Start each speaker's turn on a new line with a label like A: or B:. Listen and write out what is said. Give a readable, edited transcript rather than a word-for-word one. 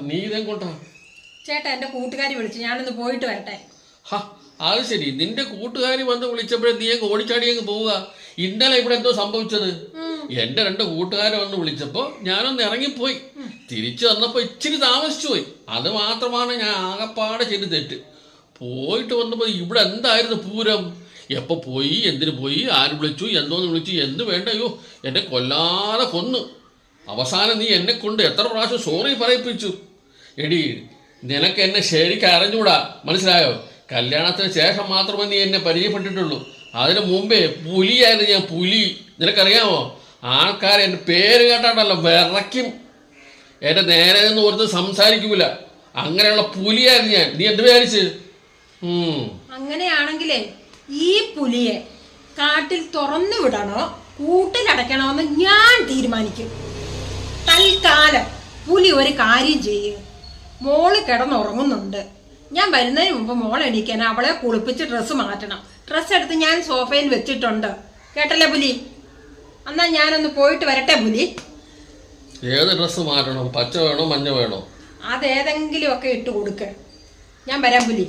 A: നീ ഇതെങ്ങോട്ടാ?
B: ചേട്ടാ എന്റെ കൂട്ടുകാരി വിളിച്ചു, ഞാനൊന്ന് പോയിട്ട് വരട്ടെ.
A: അത് ശരി, നിന്റെ കൂട്ടുകാരി വന്ന് വിളിച്ചപ്പോഴേ നീ അങ്ങ് ഓടിച്ചാടി അങ്ങ് പോവുക. ഇന്നലെ ഇവിടെ എന്തോ സംഭവിച്ചത്? എന്റെ 2 കൂട്ടുകാരെ വന്ന് വിളിച്ചപ്പോ ഞാനൊന്ന് ഇറങ്ങിപ്പോയി. തിരിച്ചു വന്നപ്പോ ഇച്ചിരി താമസിച്ചു പോയി. അത് മാത്രമാണ് ഞാൻ ആകപ്പാടെ ചെയ്ത് തെറ്റ്. പോയിട്ട് വന്നപ്പോ ഇവിടെ എന്തായിരുന്നു പൂരം? എപ്പോ പോയി, എന്തിനു പോയി, ആര് വിളിച്ചു, എന്തോന്ന് വിളിച്ചു, എന്ത് വേണ്ട? അയ്യോ, എന്നെ കൊല്ലാതെ കൊന്നു. അവസാനം നീ എന്നെ കൊണ്ട് എത്ര പ്രാവശ്യം സോറി പറയിപ്പിച്ചു. എടി, നിനക്ക് എന്നെ ശരിക്കും അറിഞ്ഞൂടാ, മനസ്സിലായോ? കല്യാണത്തിന് ശേഷം മാത്രമേ നീ എന്നെ പരിചയപ്പെട്ടിട്ടുള്ളൂ. അതിന് മുമ്പേ പുലിയായിരുന്നു ഞാൻ, പുലി. നിനക്കറിയാമോ? ആൾക്കാർ എൻ്റെ പേര് കേട്ടാട്ടല്ലോ വിറയ്ക്കും. എൻ്റെ നേരെ നിന്ന് ഓർത്ത് സംസാരിക്കൂല. അങ്ങനെയുള്ള പുലിയായിരുന്നു ഞാൻ. നീ എന്ത് വിചാരിച്ച്?
B: അങ്ങനെയാണെങ്കിലേ ഈ പുലിയെ കാട്ടിൽ തുറന്നു വിടണോ കൂട്ടിലടയ്ക്കണോന്ന് ഞാൻ തീരുമാനിക്കും. തൽക്കാലം പുലി ഒരു കാര്യം ചെയ്യും. മോള് കിടന്നുറങ്ങുന്നുണ്ട്. ഞാൻ വരുന്നതിന് മുമ്പ് മോൾ എണീക്കാൻ അവളെ കുളിപ്പിച്ച് ഡ്രസ്സ് മാറ്റണം. ഡ്രസ്സ് എടുത്ത് ഞാൻ സോഫയിൽ വെച്ചിട്ടുണ്ട്. കേട്ടല്ലേ പുലി? എന്നാ ഞാനൊന്ന് പോയിട്ട് വരട്ടെ പുലി.
A: ഏത് ഡ്രസ്സ് മാറ്റണം? പച്ച വേണോ മഞ്ഞ വേണോ?
B: അതേതെങ്കിലും ഒക്കെ ഇട്ട് കൊടുക്ക. ഞാൻ വരാം പുലി.